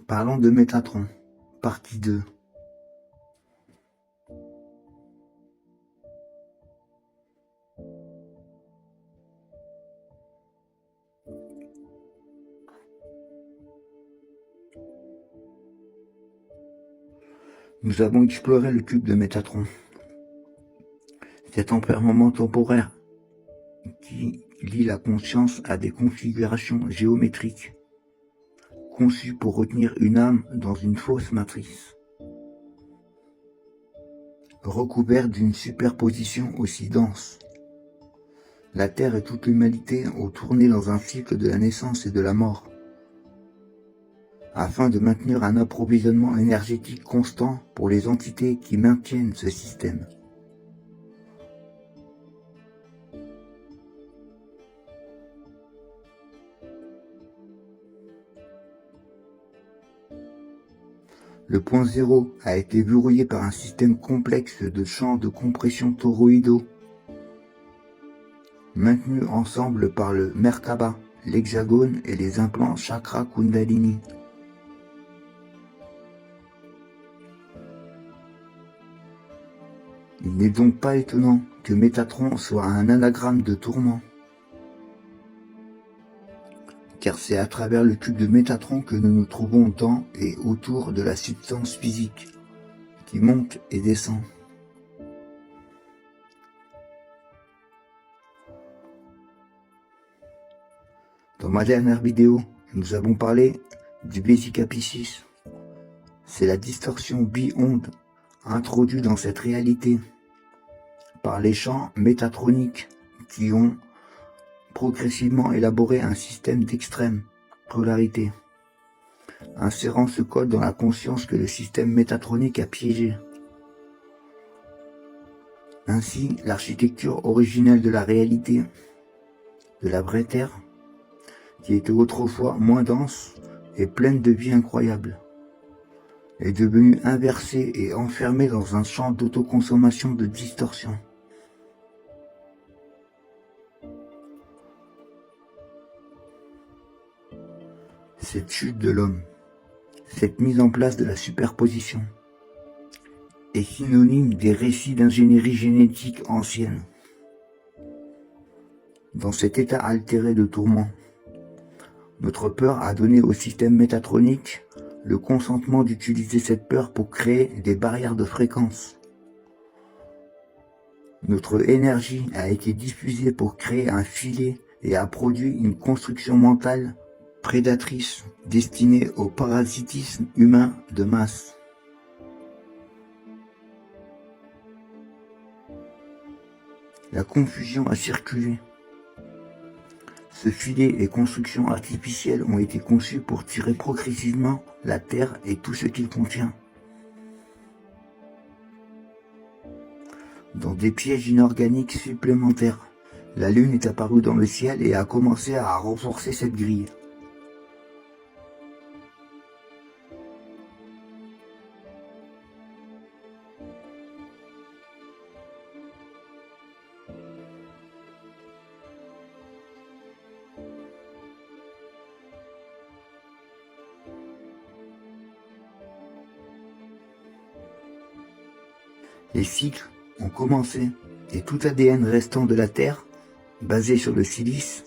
Parlons de Métatron, partie 2. Nous avons exploré le cube de Métatron. Cet emperrement temporaire qui lie la conscience à des configurations géométriques, conçues pour retenir une âme dans une fausse matrice, recouverte d'une superposition aussi dense. La Terre et toute l'humanité ont tourné dans un cycle de la naissance et de la mort, afin de maintenir un approvisionnement énergétique constant pour les entités qui maintiennent ce système. Le point zéro a été verrouillé par un système complexe de champs de compression toroïdaux, maintenus ensemble par le Merkaba, l'hexagone et les implants chakra Kundalini. Il n'est donc pas étonnant que Métatron soit un anagramme de tourment, car c'est à travers le cube de Métatron que nous nous trouvons dans et autour de la substance physique, qui monte et descend. Dans ma dernière vidéo, nous avons parlé du Vesica Piscis. C'est la distorsion bi-onde introduite dans cette réalité par les champs métatroniques qui ont progressivement élaboré un système d'extrême polarité, insérant ce code dans la conscience que le système métatronique a piégé. Ainsi, l'architecture originelle de la réalité, de la vraie Terre, qui était autrefois moins dense et pleine de vie incroyable, est devenue inversée et enfermée dans un champ d'autoconsommation de distorsion. Cette chute de l'homme, cette mise en place de la superposition, est synonyme des récits d'ingénierie génétique ancienne. Dans cet état altéré de tourment, notre peur a donné au système métatronique le consentement d'utiliser cette peur pour créer des barrières de fréquence. Notre énergie a été diffusée pour créer un filet et a produit une construction mentale prédatrice destinée au parasitisme humain de masse. La confusion a circulé. Ce filet et constructions artificielles ont été conçus pour tirer progressivement la Terre et tout ce qu'il contient dans des pièges inorganiques supplémentaires. La Lune est apparue dans le ciel et a commencé à renforcer cette grille. Les cycles ont commencé et tout ADN restant de la Terre, basé sur le silice,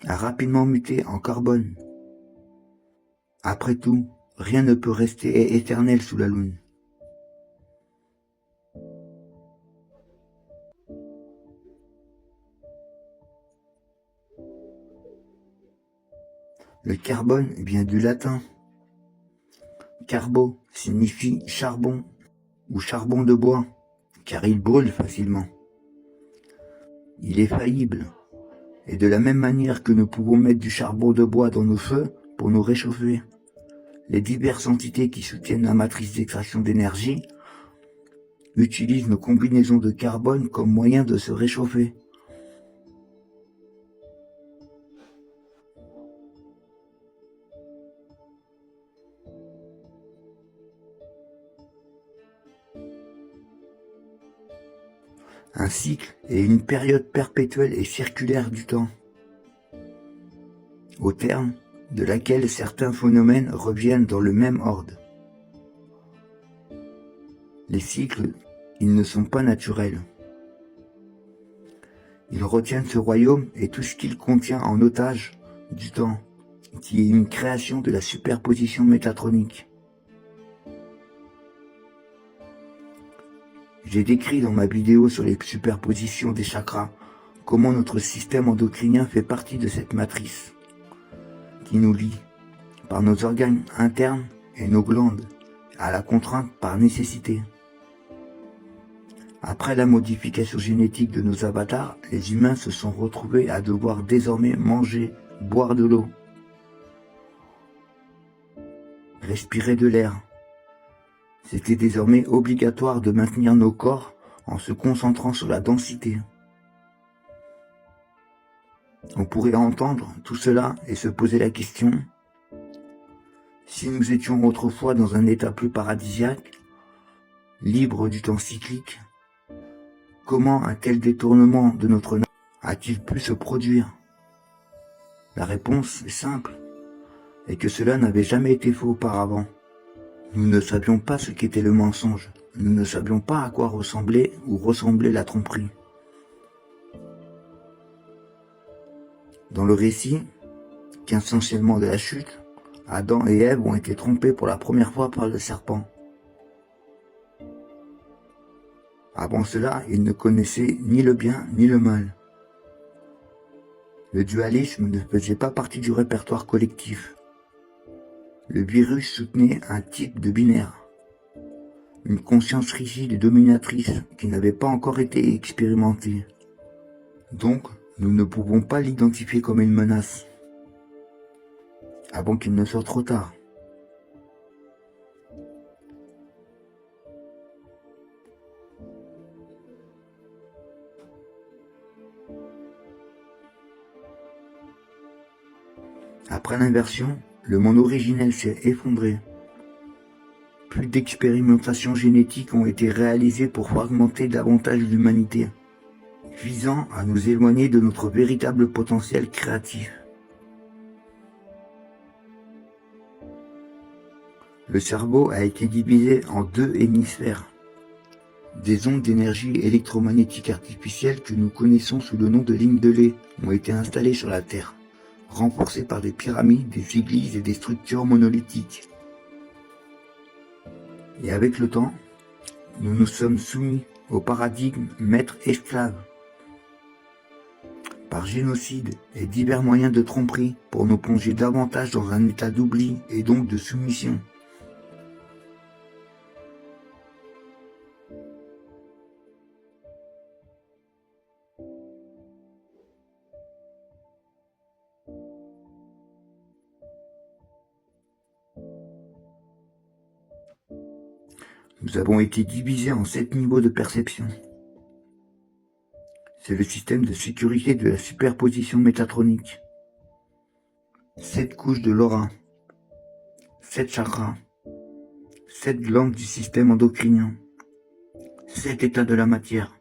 a rapidement muté en carbone. Après tout, rien ne peut rester éternel sous la Lune. Le carbone vient du latin. Carbo signifie charbon ou charbon de bois, car il brûle facilement. Il est faillible, et de la même manière que nous pouvons mettre du charbon de bois dans nos feux pour nous réchauffer, les diverses entités qui soutiennent la matrice d'extraction d'énergie utilisent nos combinaisons de carbone comme moyen de se réchauffer. Un cycle est une période perpétuelle et circulaire du temps, au terme de laquelle certains phénomènes reviennent dans le même ordre. Les cycles, ils ne sont pas naturels. Ils retiennent ce royaume et tout ce qu'il contient en otage du temps, qui est une création de la superposition métatronique. J'ai décrit dans ma vidéo sur les superpositions des chakras comment notre système endocrinien fait partie de cette matrice qui nous lie par nos organes internes et nos glandes à la contrainte par nécessité. Après la modification génétique de nos avatars, les humains se sont retrouvés à devoir désormais manger, boire de l'eau, respirer de l'air. C'était désormais obligatoire de maintenir nos corps en se concentrant sur la densité. On pourrait entendre tout cela et se poser la question, si nous étions autrefois dans un état plus paradisiaque, libre du temps cyclique, comment un tel détournement de notre nature a-t-il pu se produire? La réponse est simple, et que cela n'avait jamais été fait auparavant. Nous ne savions pas ce qu'était le mensonge, nous ne savions pas à quoi ressemblait ou ressemblait la tromperie. Dans le récit, qu'essentiellement de la chute, Adam et Ève ont été trompés pour la première fois par le serpent. Avant cela, ils ne connaissaient ni le bien ni le mal. Le dualisme ne faisait pas partie du répertoire collectif. Le virus soutenait un type de binaire, une conscience rigide et dominatrice qui n'avait pas encore été expérimentée. Donc, nous ne pouvons pas l'identifier comme une menace, avant qu'il ne soit trop tard. Après l'inversion, le monde originel s'est effondré. Plus d'expérimentations génétiques ont été réalisées pour fragmenter davantage l'humanité, visant à nous éloigner de notre véritable potentiel créatif. Le cerveau a été divisé en deux hémisphères. Des ondes d'énergie électromagnétique artificielle que nous connaissons sous le nom de lignes de lait ont été installées sur la Terre, renforcées par des pyramides, des églises et des structures monolithiques. Et avec le temps, nous nous sommes soumis au paradigme maître-esclave, par génocide et divers moyens de tromperie pour nous plonger davantage dans un état d'oubli et donc de soumission. Nous avons été divisés en 7 niveaux de perception. C'est le système de sécurité de la superposition métatronique. 7 couches de l'aura, 7 chakras, 7 glandes du système endocrinien, 7 états de la matière,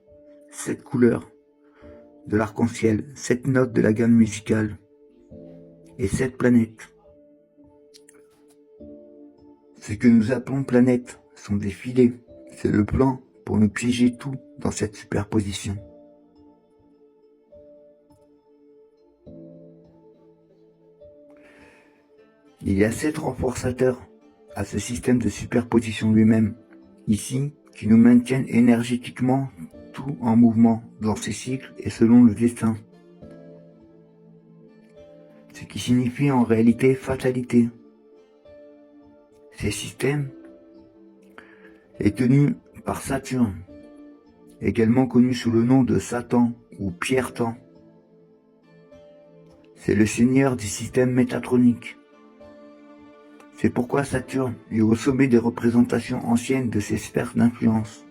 7 couleurs de l'arc-en-ciel, 7 notes de la gamme musicale et 7 planètes. Ce que nous appelons planètes sont des filets, c'est le plan pour nous piéger tout dans cette superposition. Il y a 7 renforçateurs à ce système de superposition lui-même, ici, qui nous maintiennent énergétiquement tout en mouvement dans ces cycles et selon le destin. Ce qui signifie en réalité fatalité. Ces systèmes est tenu par Saturne, également connu sous le nom de Satan ou Pierre-Temps. C'est le seigneur du système métatronique. C'est pourquoi Saturne est au sommet des représentations anciennes de ces sphères d'influence.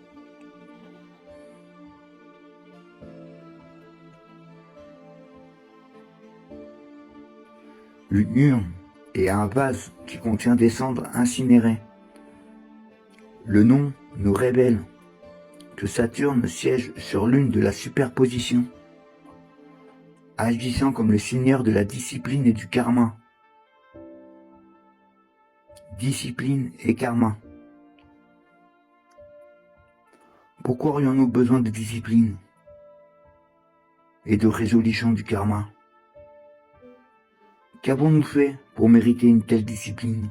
Une urne et un vase qui contient des cendres incinérées. Le nom nous révèle que Saturne siège sur l'une de la superposition, agissant comme le seigneur de la discipline et du karma. discipline et karma. Pourquoi aurions-nous besoin de discipline et de résolution du karma? Qu'avons-nous fait pour mériter une telle discipline?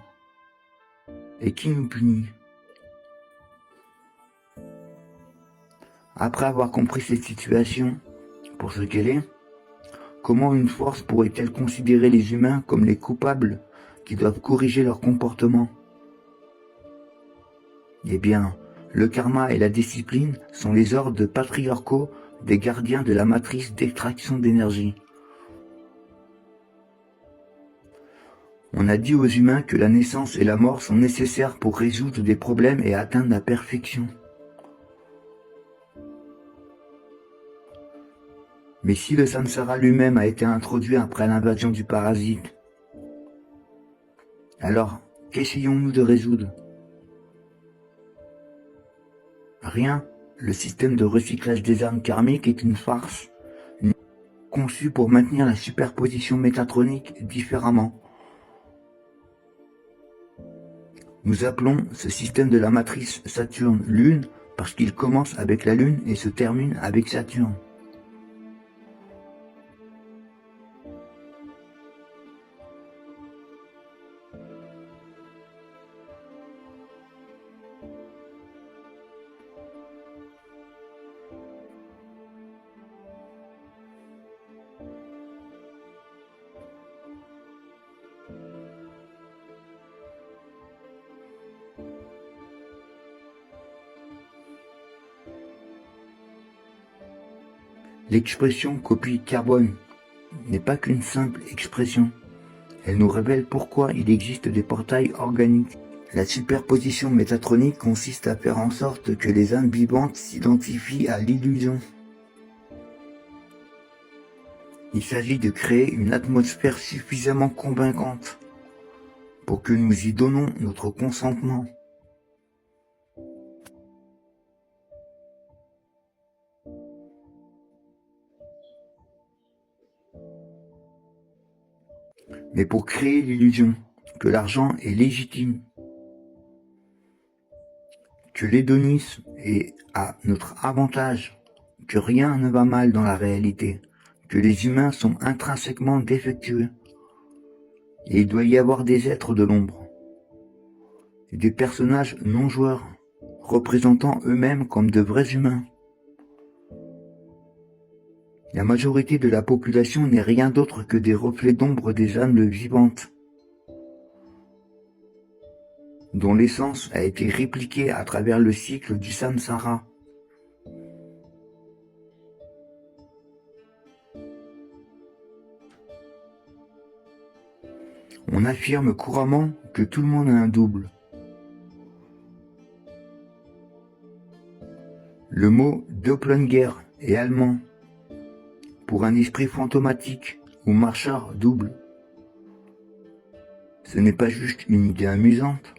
Et qui nous punit? Après avoir compris cette situation pour ce qu'elle est, comment une force pourrait-elle considérer les humains comme les coupables qui doivent corriger leur comportement? Eh bien, le karma et la discipline sont les ordres patriarcaux des gardiens de la matrice d'extraction d'énergie. On a dit aux humains que la naissance et la mort sont nécessaires pour résoudre des problèmes et atteindre la perfection. Mais si le samsara lui-même a été introduit après l'invasion du parasite, alors qu'essayons-nous de résoudre? Rien. Le système de recyclage des âmes karmiques est une farce, conçue pour maintenir la superposition métatronique différemment. Nous appelons ce système de la matrice Saturne-Lune parce qu'il commence avec la Lune et se termine avec Saturne. L'expression copie carbone n'est pas qu'une simple expression. Elle nous révèle pourquoi il existe des portails organiques. La superposition métatronique consiste à faire en sorte que les âmes vivantes s'identifient à l'illusion. Il s'agit de créer une atmosphère suffisamment convaincante pour que nous y donnons notre consentement. Mais pour créer l'illusion que l'argent est légitime, que l'hédonisme est à notre avantage, que rien ne va mal dans la réalité, que les humains sont intrinsèquement défectueux, et il doit y avoir des êtres de l'ombre, des personnages non joueurs, représentant eux-mêmes comme de vrais humains. La majorité de la population n'est rien d'autre que des reflets d'ombre des âmes vivantes, dont l'essence a été répliquée à travers le cycle du samsara. On affirme couramment que tout le monde a un double. Le mot Doppelganger est allemand pour un esprit fantomatique ou marcheur double. Ce n'est pas juste une idée amusante.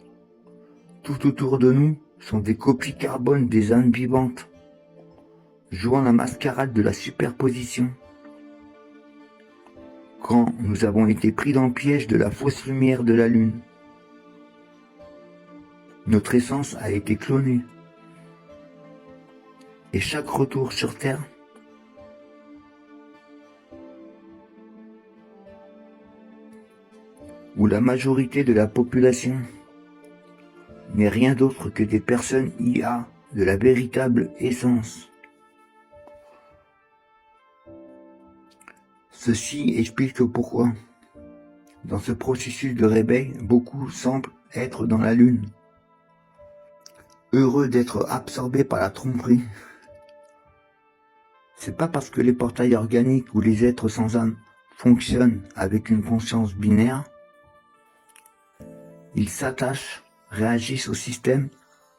Tout autour de nous sont des copies carbone des âmes vivantes, jouant la mascarade de la superposition. Quand nous avons été pris dans le piège de la fausse lumière de la Lune, notre essence a été clonée. Et chaque retour sur Terre où la majorité de la population n'est rien d'autre que des personnes IA de la véritable essence. Ceci explique pourquoi, dans ce processus de réveil, beaucoup semblent être dans la Lune, heureux d'être absorbés par la tromperie. C'est pas parce que les portails organiques ou les êtres sans âme fonctionnent avec une conscience binaire. Ils s'attachent, réagissent au système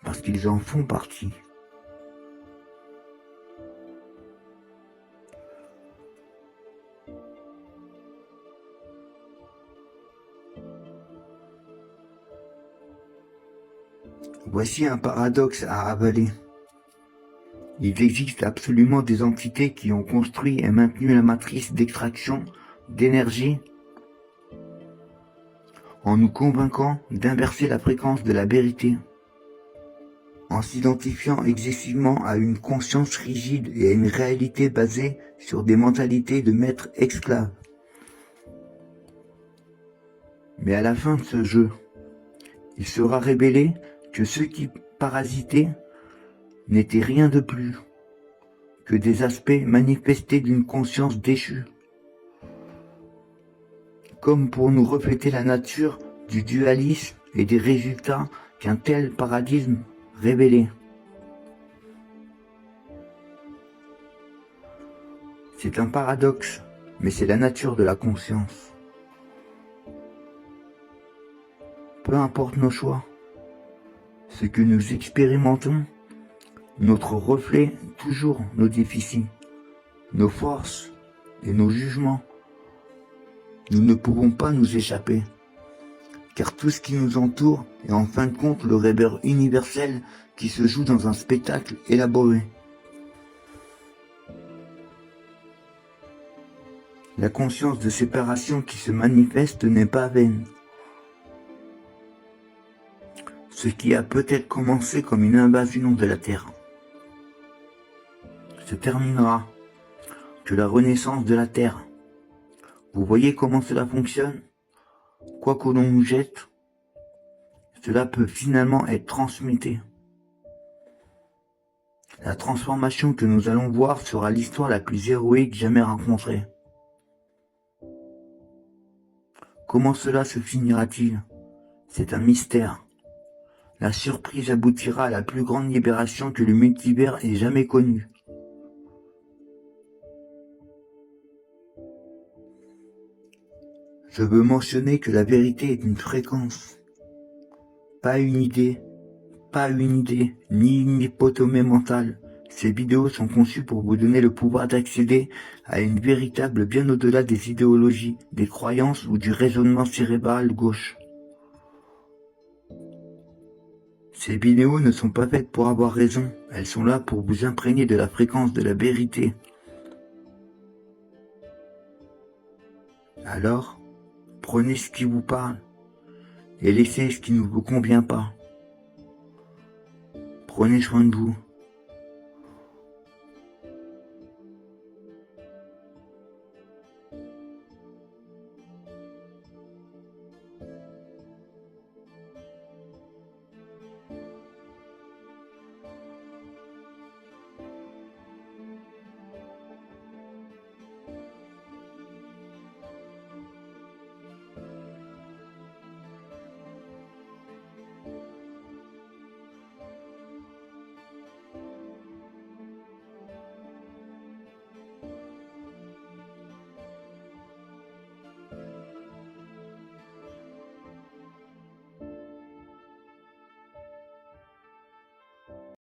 parce qu'ils en font partie. Voici un paradoxe à avaler. Il existe absolument des entités qui ont construit et maintenu la matrice d'extraction d'énergie en nous convainquant d'inverser la fréquence de la vérité, en s'identifiant excessivement à une conscience rigide et à une réalité basée sur des mentalités de maîtres esclaves. Mais à la fin de ce jeu, il sera révélé que ceux qui parasitaient n'étaient rien de plus que des aspects manifestés d'une conscience déchue, comme pour nous refléter la nature du dualisme et des résultats qu'un tel paradigme révélait. C'est un paradoxe, mais c'est la nature de la conscience. Peu importe nos choix, ce que nous expérimentons, notre reflet, toujours nos déficits, nos forces et nos jugements, nous ne pouvons pas nous échapper, car tout ce qui nous entoure est en fin de compte le rêveur universel qui se joue dans un spectacle élaboré. La conscience de séparation qui se manifeste n'est pas vaine. Ce qui a peut-être commencé comme une invasion de la Terre se terminera que la renaissance de la Terre. Vous voyez comment cela fonctionne? Quoi que l'on nous jette, cela peut finalement être transmuté. La transformation que nous allons voir sera l'histoire la plus héroïque jamais rencontrée. Comment cela se finira-t-il? C'est un mystère. La surprise aboutira à la plus grande libération que le multivers ait jamais connue. Je veux mentionner que la vérité est une fréquence, pas une idée, ni une hypotomie mentale. Ces vidéos sont conçues pour vous donner le pouvoir d'accéder à une véritable bien au-delà des idéologies, des croyances ou du raisonnement cérébral gauche. Ces vidéos ne sont pas faites pour avoir raison, elles sont là pour vous imprégner de la fréquence de la vérité. Alors, prenez ce qui vous parle et laissez ce qui ne vous convient pas. Prenez soin de vous.